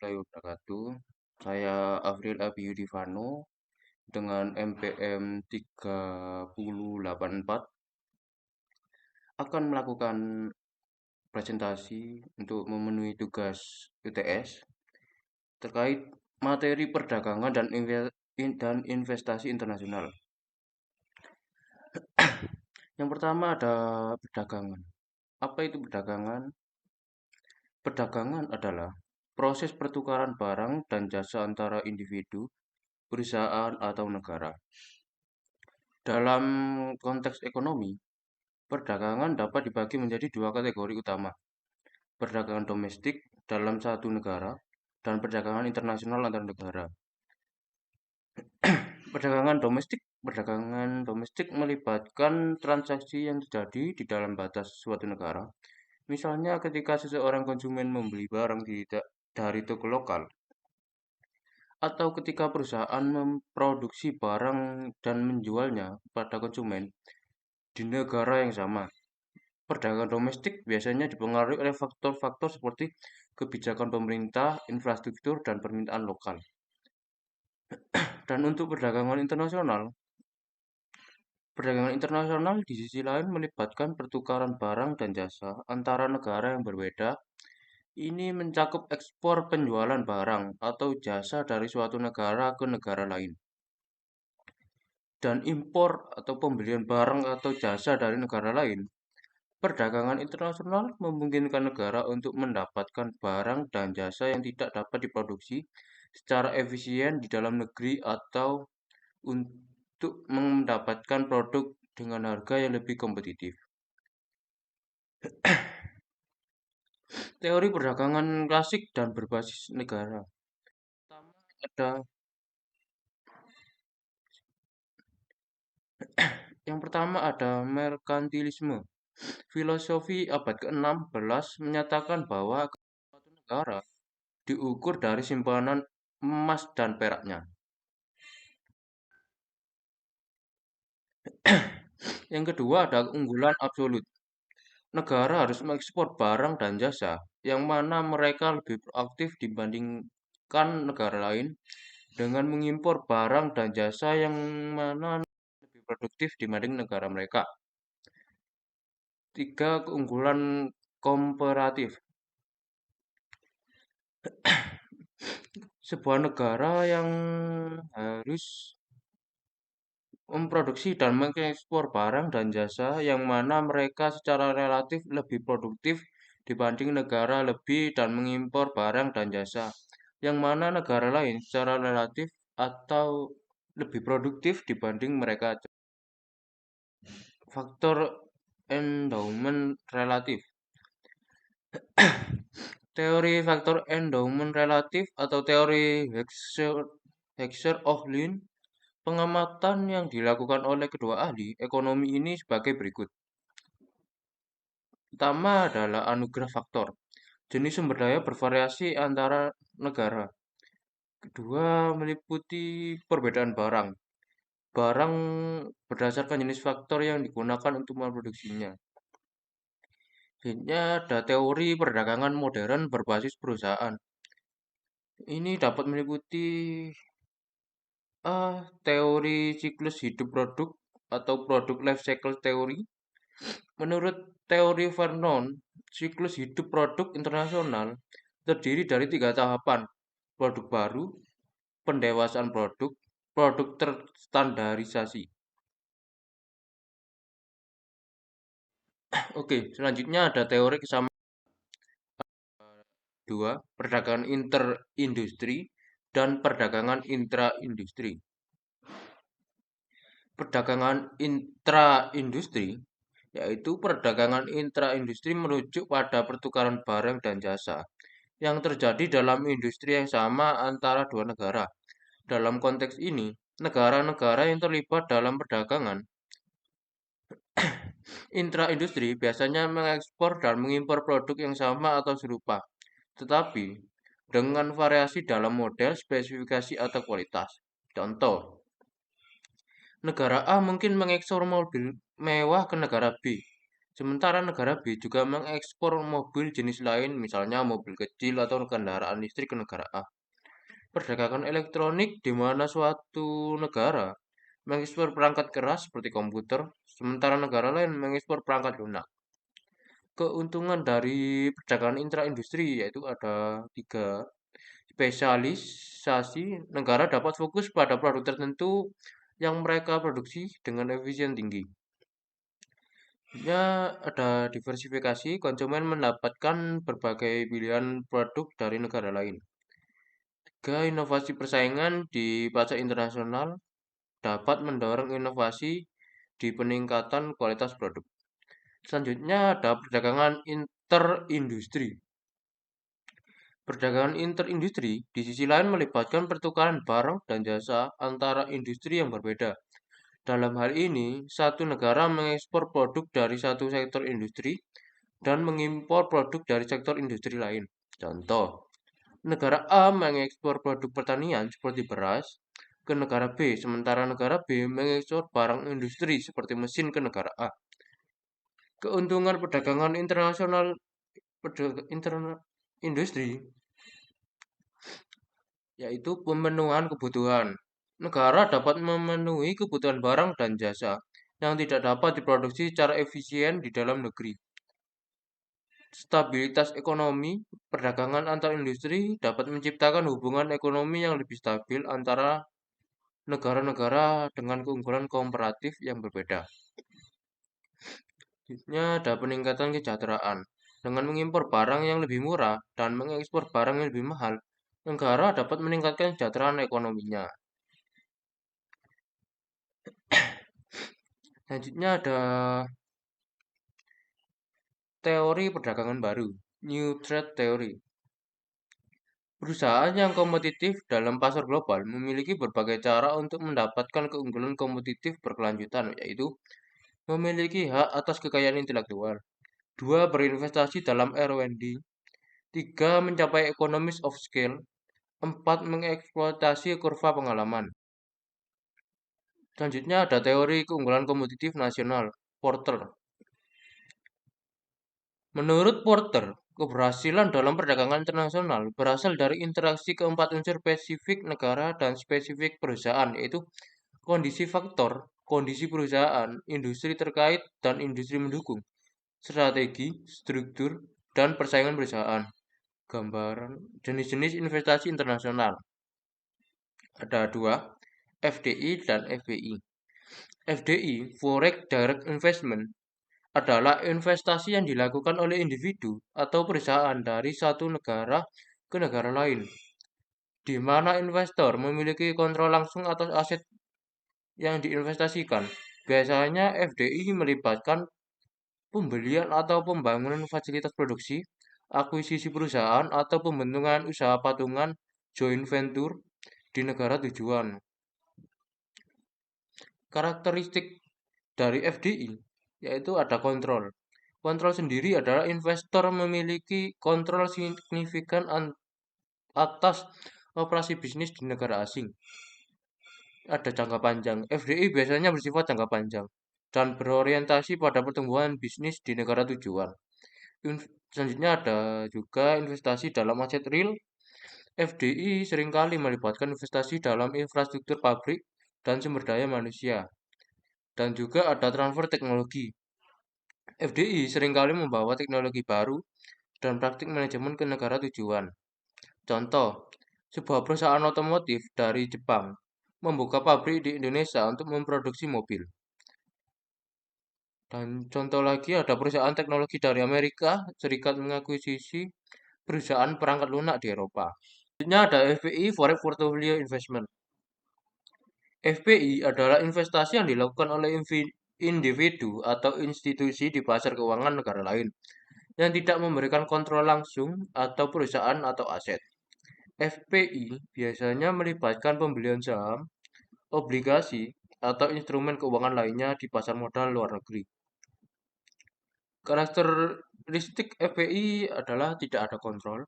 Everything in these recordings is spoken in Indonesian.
warahmatullahi wabarakatuh. Saya Afril Abiyudifano dengan MPM 3084 akan melakukan presentasi untuk memenuhi tugas UTS terkait materi perdagangan dan investasi internasional. Yang pertama ada perdagangan. Apa itu perdagangan? Perdagangan adalah proses pertukaran barang dan jasa antara individu, perusahaan, atau negara. Dalam konteks ekonomi, perdagangan dapat dibagi menjadi dua kategori utama, perdagangan domestik dalam satu negara dan perdagangan internasional antar negara. Perdagangan domestik melibatkan transaksi yang terjadi di dalam batas suatu negara. Misalnya ketika seseorang konsumen membeli barang dari toko lokal, atau ketika perusahaan memproduksi barang dan menjualnya pada konsumen di negara yang sama. Perdagangan domestik biasanya dipengaruhi oleh faktor-faktor seperti kebijakan pemerintah, infrastruktur, dan permintaan lokal. Dan untuk perdagangan internasional di sisi lain melibatkan pertukaran barang dan jasa antara negara yang berbeda. Ini mencakup ekspor penjualan barang atau jasa dari suatu negara ke negara lain. Dan impor atau pembelian barang atau jasa dari negara lain. Perdagangan internasional memungkinkan negara untuk mendapatkan barang dan jasa yang tidak dapat diproduksi secara efisien di dalam negeri atau untuk mendapatkan produk dengan harga yang lebih kompetitif. Teori perdagangan klasik dan berbasis negara. Yang pertama ada merkantilisme. Filosofi abad ke-16 menyatakan bahwa suatu negara diukur dari simpanan emas dan peraknya. Yang kedua ada keunggulan absolut. Negara harus mengekspor barang dan jasa yang mana mereka lebih proaktif dibandingkan negara lain dengan mengimpor barang dan jasa yang mana lebih produktif dibanding negara mereka. Tiga, keunggulan komparatif. Sebuah negara yang harus memproduksi dan mengekspor barang dan jasa yang mana mereka secara relatif lebih produktif dibanding negara lebih dan mengimpor barang dan jasa yang mana negara lain secara relatif atau lebih produktif dibanding mereka. Faktor endowment relatif. Teori faktor endowment relatif atau teori Heckscher-Ohlin, pengamatan yang dilakukan oleh kedua ahli ekonomi ini sebagai berikut. Pertama adalah anugerah faktor. Jenis sumber daya bervariasi antara negara. Kedua meliputi perbedaan barang. Barang berdasarkan jenis faktor yang digunakan untuk memproduksinya. Selanjutnya ada teori perdagangan modern berbasis perusahaan. Ini dapat meliputi teori siklus hidup produk atau produk life cycle theory. Menurut teori Vernon, siklus hidup produk internasional terdiri dari 3 tahapan: produk baru, pendewasaan produk, produk terstandarisasi. Oke, selanjutnya ada teori kesamaan 2, perdagangan interindustri dan perdagangan intraindustri. Perdagangan intraindustri yaitu perdagangan intraindustri merujuk pada pertukaran barang dan jasa yang terjadi dalam industri yang sama antara dua negara. Dalam konteks ini, negara-negara yang terlibat dalam perdagangan intraindustri biasanya mengekspor dan mengimpor produk yang sama atau serupa, tetapi dengan variasi dalam model, spesifikasi, atau kualitas. Contoh, negara A mungkin mengekspor mobil mewah ke negara B, Sementara negara B juga mengekspor mobil jenis lain, misalnya mobil kecil atau kendaraan listrik ke negara A. Perdagangan elektronik di mana suatu negara mengekspor perangkat keras seperti komputer, sementara negara lain mengekspor perangkat lunak. Keuntungan dari perdagangan intra-industri yaitu ada tiga. Spesialisasi, negara dapat fokus pada produk tertentu yang mereka produksi dengan efisien tinggi. Ya, ada diversifikasi, konsumen mendapatkan berbagai pilihan produk dari negara lain. Tiga, inovasi persaingan di pasar internasional dapat mendorong inovasi di peningkatan kualitas produk. Selanjutnya ada perdagangan interindustri. Perdagangan interindustri di sisi lain melibatkan pertukaran barang dan jasa antara industri yang berbeda. Dalam hal ini, satu negara mengekspor produk dari satu sektor industri dan mengimpor produk dari sektor industri lain. Contoh, negara A mengekspor produk pertanian seperti beras ke negara B, sementara negara B mengekspor barang industri seperti mesin ke negara A. Keuntungan perdagangan internasional industri yaitu pemenuhan kebutuhan. Negara dapat memenuhi kebutuhan barang dan jasa yang tidak dapat diproduksi secara efisien di dalam negeri. Stabilitas ekonomi, perdagangan antar industri dapat menciptakan hubungan ekonomi yang lebih stabil antara negara-negara dengan keunggulan komparatif yang berbeda. Selanjutnya ada peningkatan kesejahteraan. Dengan mengimpor barang yang lebih murah dan mengekspor barang yang lebih mahal, negara dapat meningkatkan kesejahteraan ekonominya. Selanjutnya ada teori perdagangan baru, New Trade Theory. Perusahaan yang kompetitif dalam pasar global memiliki berbagai cara untuk mendapatkan keunggulan kompetitif berkelanjutan, yaitu memiliki hak atas kekayaan intelektual, dua, berinvestasi dalam R&D, tiga, mencapai economies of scale, empat, mengeksploitasi kurva pengalaman. Selanjutnya ada teori keunggulan kompetitif nasional, Porter. Menurut Porter, keberhasilan dalam perdagangan internasional berasal dari interaksi keempat unsur spesifik negara dan spesifik perusahaan, yaitu kondisi faktor, kondisi perusahaan, industri terkait, dan industri mendukung, strategi, struktur, dan persaingan perusahaan. Gambaran jenis-jenis investasi internasional. Ada dua, FDI dan FBI. FDI, Foreign Direct Investment, adalah investasi yang dilakukan oleh individu atau perusahaan dari satu negara ke negara lain, di mana investor memiliki kontrol langsung atas aset yang diinvestasikan. Biasanya FDI melibatkan pembelian atau pembangunan fasilitas produksi, akuisisi perusahaan, atau pembentukan usaha patungan joint venture di negara tujuan. Karakteristik dari FDI yaitu ada kontrol. Kontrol sendiri adalah investor memiliki kontrol signifikan atas operasi bisnis di negara asing. Ada jangka panjang. FDI biasanya bersifat jangka panjang dan berorientasi pada pertumbuhan bisnis di negara tujuan. Selanjutnya ada juga investasi dalam aset real. FDI seringkali melibatkan investasi dalam infrastruktur pabrik dan sumber daya manusia. Dan juga ada transfer teknologi. FDI seringkali membawa teknologi baru dan praktik manajemen ke negara tujuan. Contoh, sebuah perusahaan otomotif dari Jepang membuka pabrik di Indonesia untuk memproduksi mobil. Dan contoh lagi ada perusahaan teknologi dari Amerika Serikat mengakuisisi perusahaan perangkat lunak di Eropa. Selanjutnya ada FPI, Foreign Portfolio Investment. FPI adalah investasi yang dilakukan oleh individu atau institusi di pasar keuangan negara lain yang tidak memberikan kontrol langsung atau perusahaan atau aset. FPI biasanya melibatkan pembelian saham, obligasi, atau instrumen keuangan lainnya di pasar modal luar negeri. Karakteristik FPI adalah tidak ada kontrol.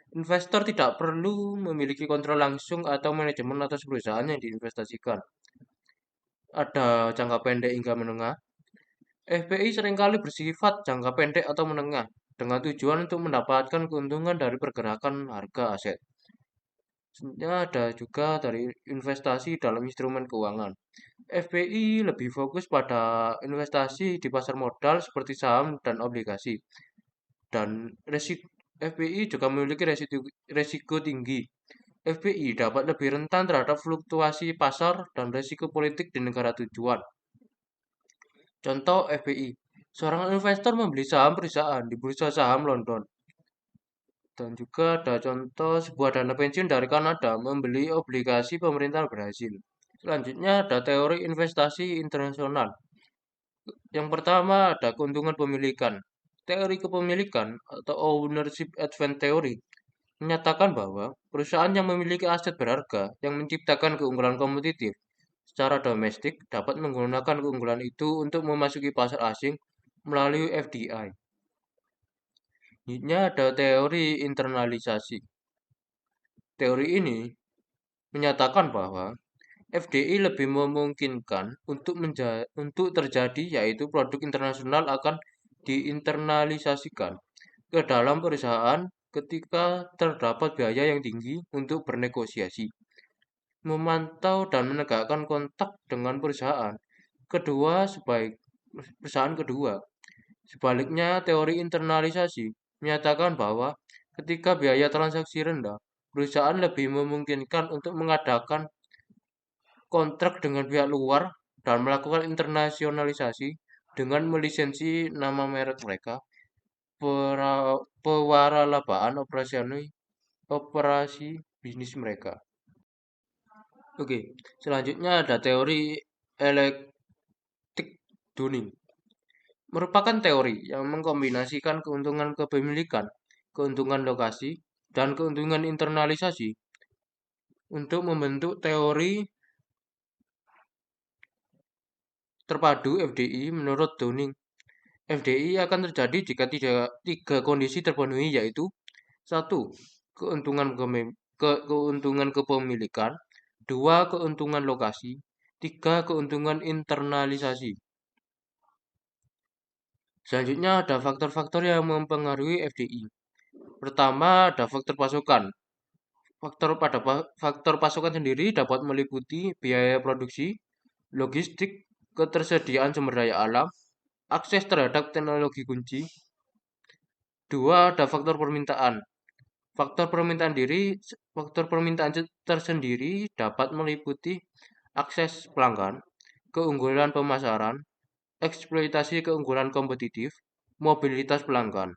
Investor tidak perlu memiliki kontrol langsung atau manajemen atas perusahaan yang diinvestasikan. Ada jangka pendek hingga menengah. FPI seringkali bersifat jangka pendek atau menengah, dengan tujuan untuk mendapatkan keuntungan dari pergerakan harga aset. Sebenarnya ada juga dari investasi dalam instrumen keuangan. FPI lebih fokus pada investasi di pasar modal seperti saham dan obligasi. Dan resiko FPI juga memiliki resiko tinggi. FPI dapat lebih rentan terhadap fluktuasi pasar dan resiko politik di negara tujuan. Contoh FPI, seorang investor membeli saham perusahaan di bursa saham London. Dan juga ada contoh sebuah dana pensiun dari Kanada membeli obligasi pemerintah Brasil. Selanjutnya ada teori investasi internasional. Yang pertama ada keuntungan pemilikan. Teori kepemilikan atau ownership advantage theory menyatakan bahwa perusahaan yang memiliki aset berharga yang menciptakan keunggulan kompetitif secara domestik dapat menggunakan keunggulan itu untuk memasuki pasar asing melalui FDI. Selanjutnya ada teori internalisasi. Teori ini menyatakan bahwa FDI lebih memungkinkan untuk terjadi, yaitu produk internasional akan diinternalisasikan ke dalam perusahaan ketika terdapat biaya yang tinggi untuk bernegosiasi, memantau dan menegakkan kontak dengan perusahaan kedua. Sebaliknya, teori internalisasi menyatakan bahwa ketika biaya transaksi rendah, perusahaan lebih memungkinkan untuk mengadakan kontrak dengan pihak luar dan melakukan internasionalisasi dengan melisensi nama merek mereka, pewaralabaan operasi bisnis mereka. Oke, selanjutnya ada teori elektrik Dunning. Merupakan teori yang mengkombinasikan keuntungan kepemilikan, keuntungan lokasi, dan keuntungan internalisasi untuk membentuk teori terpadu FDI. Menurut Dunning, FDI akan terjadi jika tiga kondisi terpenuhi, yaitu satu, keuntungan kepemilikan, dua, keuntungan lokasi, tiga, keuntungan internalisasi. Selanjutnya ada faktor-faktor yang mempengaruhi FDI. Pertama, ada faktor pasokan. Faktor pasokan sendiri dapat meliputi biaya produksi, logistik, ketersediaan sumber daya alam, akses terhadap teknologi kunci. Dua, ada faktor permintaan. Faktor permintaan tersendiri dapat meliputi akses pelanggan, keunggulan pemasaran, eksploitasi keunggulan kompetitif, mobilitas pelanggan.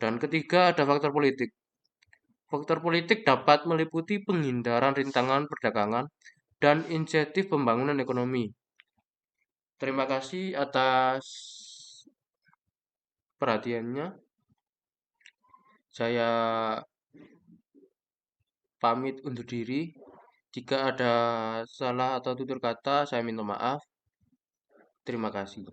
Dan ketiga, ada faktor politik. Faktor politik dapat meliputi penghindaran rintangan perdagangan dan insentif pembangunan ekonomi. Terima kasih atas perhatiannya. Saya pamit undur diri. Jika ada salah atau tutur kata, saya minta maaf. Terima kasih.